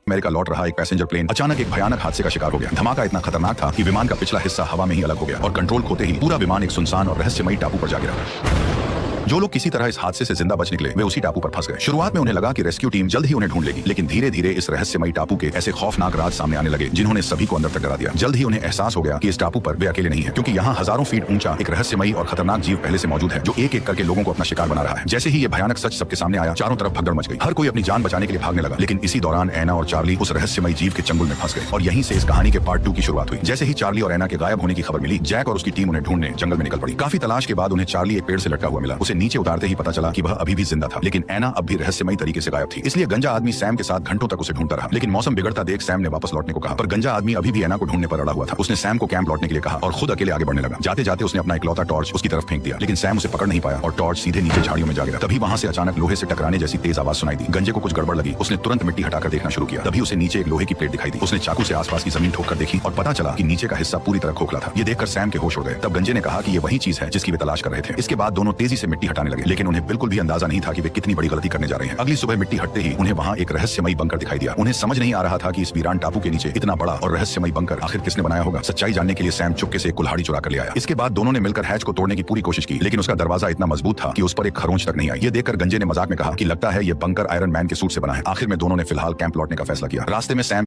America लौट रहा एक पैसेंजर प्लेन अचानक एक भयानक हादसे का शिकार हो गया। धमाका इतना खतरनाक था कि विमान का पिछला हिस्सा हवा में ही अलग हो गया और कंट्रोल खोते ही पूरा विमान एक सुनसान और रहस्यमयी टापू पर जा गिरा। जो लोग किसी तरह इस हादसे से जिंदा बच निकले वे उसी टापू पर फंस गए। शुरुआत में उन्हें लगा कि रेस्क्यू टीम जल्द ही उन्हें ढूंढ लेगी, लेकिन धीरे धीरे इस रहस्यमयी टापू के ऐसे खौफनाक राज सामने आने लगे जिन्होंने सभी को अंदर तक डरा दिया। जल्द ही उन्हें एहसास हो गया कि इस टापू पर वे अकेले नहीं है, क्योंकि यहाँ हजारों फीट ऊंचा एक रहस्यमयी और खतरनाक जीव पहले से मौजूद है जो एक एक करके लोगों को अपना शिकार बना रहा है। जैसे ही ये भयानक सच सबके सामने आया, चारों तरफ भगदड़ मच गई। हर कोई अपनी जान बचाने के लिए भागने लगा, लेकिन इसी दौरान एना और चार्ली उस रहस्यमयी जीव के चंगुल में फंस गए और यहीं से इस कहानी के पार्ट 2 की शुरुआत हुई। जैसे ही चार्ली और एना के गायब होने की खबर मिली, जैक और उसकी टीम उन्हें ढूंढने जंगल में निकल पड़ी। काफी तलाश के बाद उन्हें चार्ली एक पेड़ से लटका हुआ मिला। उसे नीचे उतारते ही पता चला कि वह अभी भी जिंदा था, लेकिन एना अब भी रहस्यमयी तरीके से गायब थी। इसलिए गंजा आदमी सैम के साथ घंटों तक उसे ढूंढता रहा, लेकिन मौसम बिगड़ता देख सैम ने वापस लौटने को कहा। पर गंजा आदमी अभी भी एना को ढूंढने पर अड़ा हुआ था। उसने सैम को कैंप लौटने के लिए कहा और खुद अकेले आगे बढ़ने लगा। जाते जाते उसने अपना इकलौता टॉर्च उसकी तरफ फेंक दिया, लेकिन सैम उसे पकड़ नहीं पाया और टॉर्च सीधे नीचे झाड़ियों में जा गिरा। तभी वहां से अचानक लोहे से टकराने जैसी तेज आवाज सुनाई दी। गंजे को कुछ गड़बड़ लगी। उसने तुरंत मिट्टी हटाकर देखना शुरू किया। तभी उसे नीचे एक लोहे की प्लेट दिखाई दी। उसने चाकू से आसपास की जमीन ठोककर देखी और पता चला कि नीचे का हिस्सा पूरी तरह खोखला था। ये देखकर सैम के होश उड़ गए। तब गंजे ने कहा कि ये वही चीज है जिसकी वे तलाश कर रहे थे। इसके बाद दोनों तेजी से मिट्टी हटाने लगे, लेकिन उन्हें बिल्कुल भी अंदाजा नहीं था कि वे कितनी बड़ी गलती करने जा रहे हैं। अगली सुबह मिट्टी हटते ही उन्हें वहां एक रहस्यमयी बंकर दिखाई दिया। उन्हें समझ नहीं आ रहा था कि इस वीरान टापू के नीचे इतना बड़ा और रहस्यमयी बंकर आखिर किसने बनाया होगा। सच्चाई जानने के लिए सैम चुपके से एक कुल्हाड़ी चुरा कर ले आया। इसके बाद दोनों ने मिलकर हैच को तोड़ने की पूरी कोशिश की, लेकिन उसका दरवाजा इतना मजबूत था कि उस पर एक खरोंच तक नहीं आई। ये देखकर गंजे ने मजाक में कहा कि लगता है ये बंकर आयरन मैन के सूट से बना है। आखिर में दोनों ने फिलहाल कैंप लौटने का फैसला किया। रास्ते में सैम